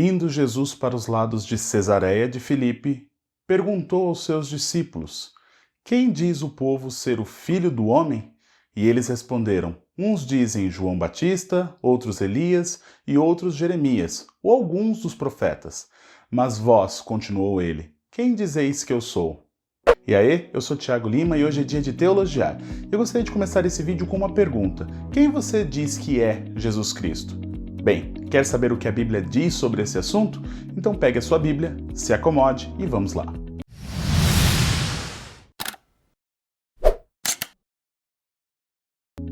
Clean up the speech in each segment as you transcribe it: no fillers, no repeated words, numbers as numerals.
Indo Jesus para os lados de Cesareia de Filipe, perguntou aos seus discípulos: Quem diz o povo ser o Filho do Homem? E eles responderam: Uns dizem João Batista, outros Elias e outros Jeremias, ou alguns dos profetas. Mas vós, continuou ele, quem dizeis que eu sou? E aí, eu sou Thiago Lima e hoje é dia de teologiar. Eu gostaria de começar esse vídeo com uma pergunta: quem você diz que é Jesus Cristo? Bem, quer saber o que a Bíblia diz sobre esse assunto? Então pegue a sua Bíblia, se acomode e vamos lá.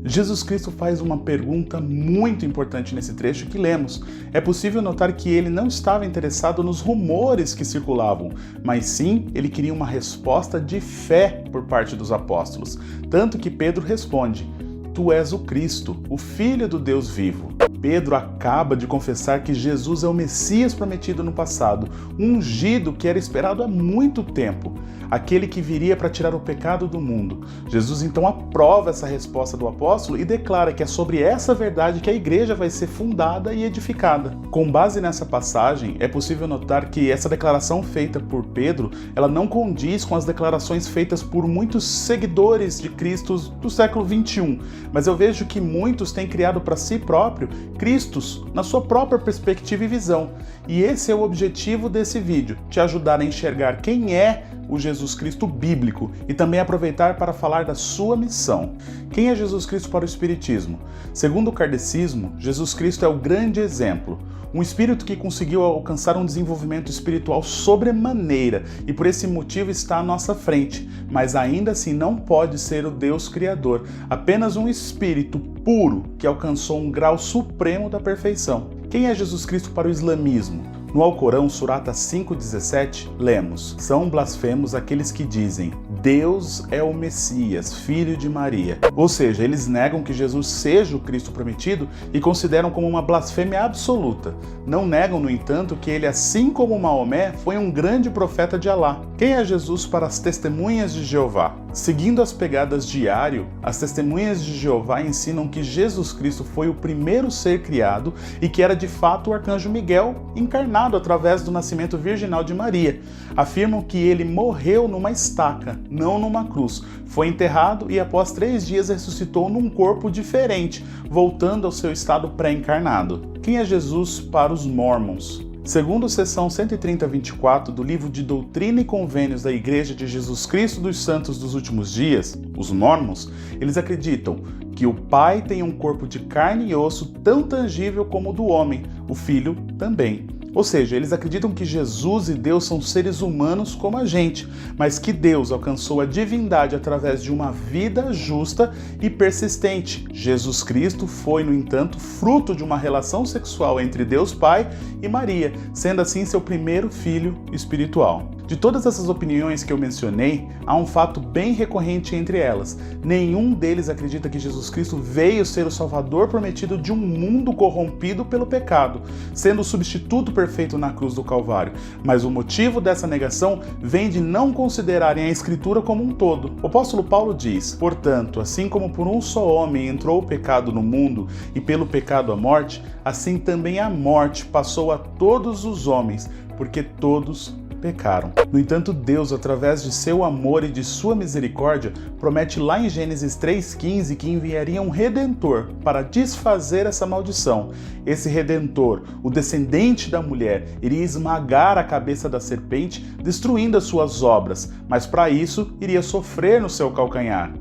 Jesus Cristo faz uma pergunta muito importante nesse trecho que lemos. É possível notar que ele não estava interessado nos rumores que circulavam, mas sim, ele queria uma resposta de fé por parte dos apóstolos. Tanto que Pedro responde: Tu és o Cristo, o Filho do Deus vivo. Pedro acaba de confessar que Jesus é o Messias prometido no passado, um ungido que era esperado há muito tempo, aquele que viria para tirar o pecado do mundo. Jesus então aprova essa resposta do apóstolo e declara que é sobre essa verdade que a igreja vai ser fundada e edificada. Com base nessa passagem, é possível notar que essa declaração feita por Pedro, ela não condiz com as declarações feitas por muitos seguidores de Cristo do século XXI, mas eu vejo que muitos têm criado para si próprio Cristos na sua própria perspectiva e visão. E esse é o objetivo desse vídeo, te ajudar a enxergar quem é o Jesus Cristo bíblico e também aproveitar para falar da sua missão. Quem é Jesus Cristo para o Espiritismo? Segundo o kardecismo, Jesus Cristo é o grande exemplo, um espírito que conseguiu alcançar um desenvolvimento espiritual sobremaneira e por esse motivo está à nossa frente, mas ainda assim não pode ser o Deus Criador, apenas um espírito puro que alcançou um grau supremo da perfeição. Quem é Jesus Cristo para o islamismo? No Alcorão, Surata 5,17, lemos: São blasfemos aqueles que dizem: Deus é o Messias, filho de Maria. Ou seja, eles negam que Jesus seja o Cristo prometido e consideram como uma blasfêmia absoluta. Não negam, no entanto, que ele, assim como Maomé, foi um grande profeta de Alá. Quem é Jesus para as testemunhas de Jeová? Seguindo as pegadas de Ario, as testemunhas de Jeová ensinam que Jesus Cristo foi o primeiro ser criado e que era de fato o arcanjo Miguel encarnado através do nascimento virginal de Maria. Afirmam que ele morreu numa estaca, não numa cruz. Foi enterrado e após 3 dias ressuscitou num corpo diferente, voltando ao seu estado pré-encarnado. Quem é Jesus para os Mormons? Segundo seção 130-24 do livro de Doutrina e Convênios da Igreja de Jesus Cristo dos Santos dos Últimos Dias, os Mormons, eles acreditam que o Pai tem um corpo de carne e osso tão tangível como o do homem, o Filho também. Ou seja, eles acreditam que Jesus e Deus são seres humanos como a gente, mas que Deus alcançou a divindade através de uma vida justa e persistente. Jesus Cristo foi, no entanto, fruto de uma relação sexual entre Deus Pai e Maria, sendo assim seu primeiro filho espiritual. De todas essas opiniões que eu mencionei, há um fato bem recorrente entre elas. Nenhum deles acredita que Jesus Cristo veio ser o Salvador prometido de um mundo corrompido pelo pecado, sendo o substituto perfeito na cruz do Calvário. Mas o motivo dessa negação vem de não considerarem a Escritura como um todo. O apóstolo Paulo diz: Portanto, assim como por um só homem entrou o pecado no mundo e pelo pecado a morte, assim também a morte passou a todos os homens, porque todos pecaram. No entanto, Deus, através de seu amor e de sua misericórdia, promete lá em Gênesis 3,15 que enviaria um Redentor para desfazer essa maldição. Esse Redentor, o descendente da mulher, iria esmagar a cabeça da serpente, destruindo as suas obras, mas para isso iria sofrer no seu calcanhar.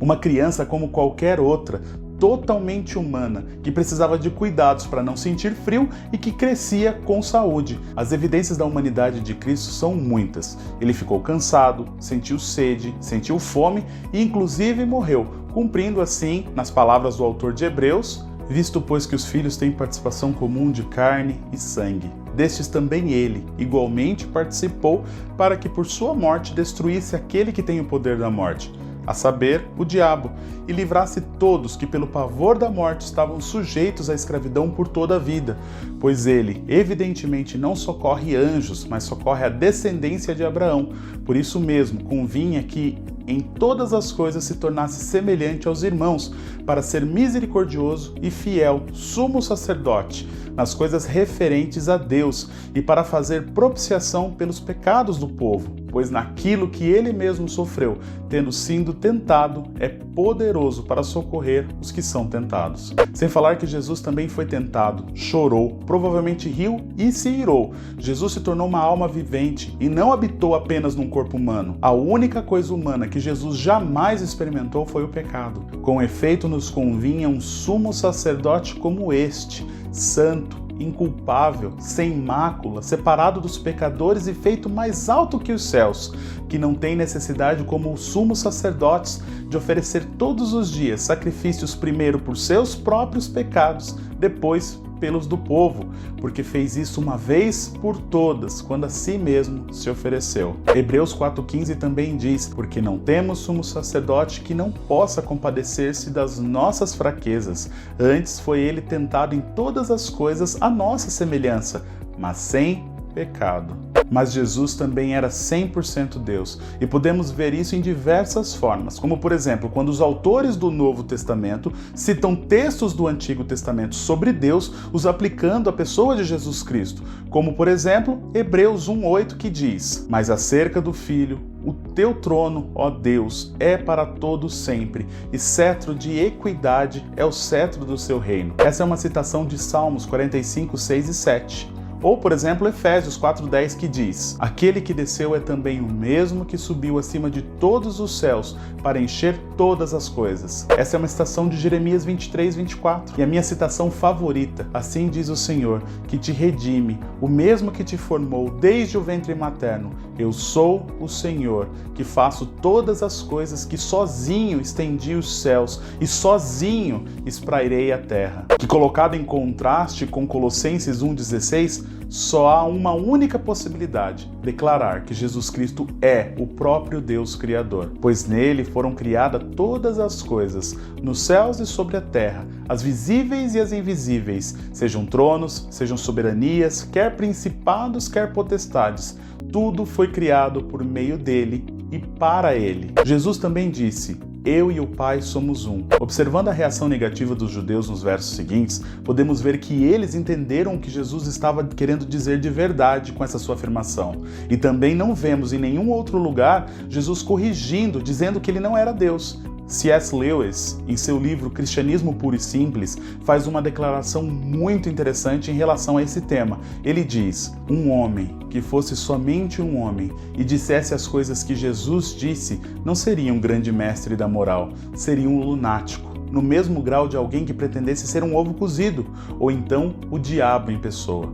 Uma criança como qualquer outra, totalmente humana, que precisava de cuidados para não sentir frio e que crescia com saúde. As evidências da humanidade de Cristo são muitas. Ele ficou cansado, sentiu sede, sentiu fome e inclusive morreu, cumprindo assim, nas palavras do autor de Hebreus, visto pois que os filhos têm participação comum de carne e sangue. Destes também ele, igualmente, participou para que por sua morte destruísse aquele que tem o poder da morte, a saber, o diabo, e livrasse todos que pelo pavor da morte estavam sujeitos à escravidão por toda a vida, pois ele, evidentemente, não socorre anjos, mas socorre a descendência de Abraão. Por isso mesmo, convinha que em todas as coisas se tornasse semelhante aos irmãos, para ser misericordioso e fiel, sumo sacerdote, nas coisas referentes a Deus e para fazer propiciação pelos pecados do povo, pois naquilo que ele mesmo sofreu, tendo sido tentado, é poderoso para socorrer os que são tentados. Sem falar que Jesus também foi tentado, chorou, provavelmente riu e se irou. Jesus se tornou uma alma vivente e não habitou apenas num corpo humano. A única coisa humana que Jesus jamais experimentou foi o pecado. Com efeito, nos convinha um sumo sacerdote como este, santo, inculpável, sem mácula, separado dos pecadores e feito mais alto que os céus, que não tem necessidade, como os sumos sacerdotes, de oferecer todos os dias sacrifícios, primeiro por seus próprios pecados, depois pelos do povo, porque fez isso uma vez por todas, quando a si mesmo se ofereceu. Hebreus 4,15 também diz: porque não temos sumo sacerdote que não possa compadecer-se das nossas fraquezas, antes foi ele tentado em todas as coisas à nossa semelhança, mas sem pecado. Mas Jesus também era 100% Deus, e podemos ver isso em diversas formas, como por exemplo, quando os autores do Novo Testamento citam textos do Antigo Testamento sobre Deus, os aplicando à pessoa de Jesus Cristo, como por exemplo, Hebreus 1,8, que diz: mas acerca do Filho, o teu trono, ó Deus, é para todo sempre, e cetro de equidade é o cetro do seu reino. Essa é uma citação de Salmos 45, 6 e 7. Ou, por exemplo, Efésios 4,10, que diz: aquele que desceu é também o mesmo que subiu acima de todos os céus para encher todas as coisas. Essa é uma citação de Jeremias 23, 24. E a minha citação favorita: assim diz o Senhor, que te redime, o mesmo que te formou desde o ventre materno. Eu sou o Senhor, que faço todas as coisas, que sozinho estendi os céus e sozinho esprairei a terra. Que, colocado em contraste com Colossenses 1,16, só há uma única possibilidade: declarar que Jesus Cristo é o próprio Deus Criador, pois nele foram criadas todas as coisas, nos céus e sobre a terra, as visíveis e as invisíveis, sejam tronos, sejam soberanias, quer principados, quer potestades. Tudo foi criado por meio dele e para ele. Jesus também disse: eu e o Pai somos um. Observando a reação negativa dos judeus nos versos seguintes, podemos ver que eles entenderam o que Jesus estava querendo dizer de verdade com essa sua afirmação. E também não vemos em nenhum outro lugar Jesus corrigindo, dizendo que ele não era Deus. C.S. Lewis, em seu livro Cristianismo Puro e Simples, faz uma declaração muito interessante em relação a esse tema. Ele diz: um homem que fosse somente um homem e dissesse as coisas que Jesus disse, não seria um grande mestre da moral, seria um lunático, no mesmo grau de alguém que pretendesse ser um ovo cozido, ou então o diabo em pessoa.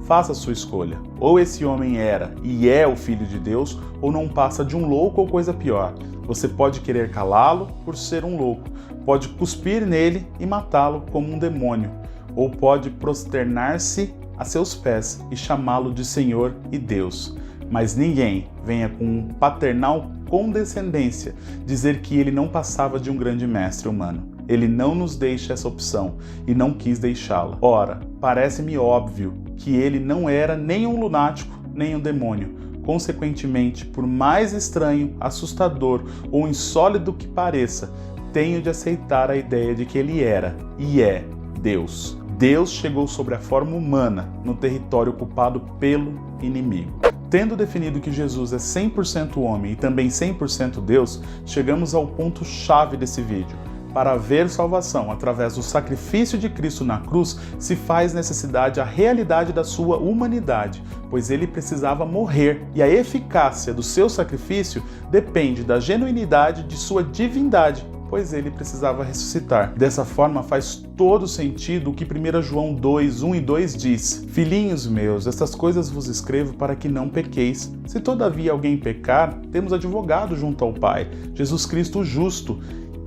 Faça a sua escolha. Ou esse homem era e é o Filho de Deus, ou não passa de um louco ou coisa pior. Você pode querer calá-lo por ser um louco, pode cuspir nele e matá-lo como um demônio, ou pode prosternar-se a seus pés e chamá-lo de Senhor e Deus. Mas ninguém venha com paternal condescendência dizer que ele não passava de um grande mestre humano. Ele não nos deixa essa opção e não quis deixá-la. Ora, parece-me óbvio que ele não era nem um lunático, nem um demônio. Consequentemente, por mais estranho, assustador ou insólito que pareça, tenho de aceitar a ideia de que ele era e é Deus. Deus chegou sobre a forma humana no território ocupado pelo inimigo. Tendo definido que Jesus é 100% homem e também 100% Deus, chegamos ao ponto-chave desse vídeo. Para haver salvação através do sacrifício de Cristo na cruz, se faz necessidade a realidade da sua humanidade, pois ele precisava morrer, e a eficácia do seu sacrifício depende da genuinidade de sua divindade, pois ele precisava ressuscitar. Dessa forma faz todo sentido o que 1 João 2, 1 e 2 diz: filhinhos meus, estas coisas vos escrevo para que não pequeis. Se todavia alguém pecar, temos advogado junto ao Pai, Jesus Cristo o justo,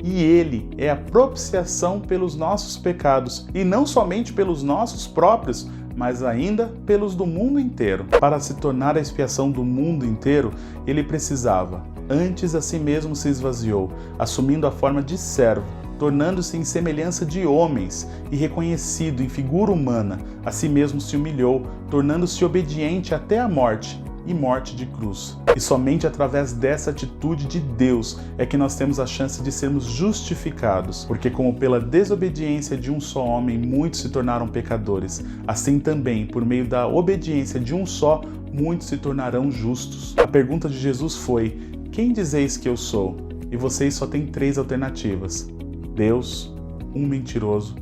e ele é a propiciação pelos nossos pecados, e não somente pelos nossos próprios, mas ainda pelos do mundo inteiro. Para se tornar a expiação do mundo inteiro, ele precisava, antes a si mesmo se esvaziou, assumindo a forma de servo, tornando-se em semelhança de homens e reconhecido em figura humana, a si mesmo se humilhou, tornando-se obediente até a morte, e morte de cruz. E somente através dessa atitude de Deus é que nós temos a chance de sermos justificados, porque como pela desobediência de um só homem muitos se tornaram pecadores, assim também, por meio da obediência de um só, muitos se tornarão justos. A pergunta de Jesus foi: quem dizeis que eu sou? E vocês só têm 3 alternativas: Deus, um mentiroso,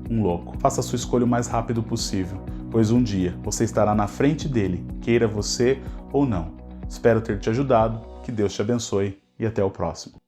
um louco. Faça a sua escolha o mais rápido possível, pois um dia você estará na frente dele, queira você ou não. Espero ter te ajudado, que Deus te abençoe e até o próximo.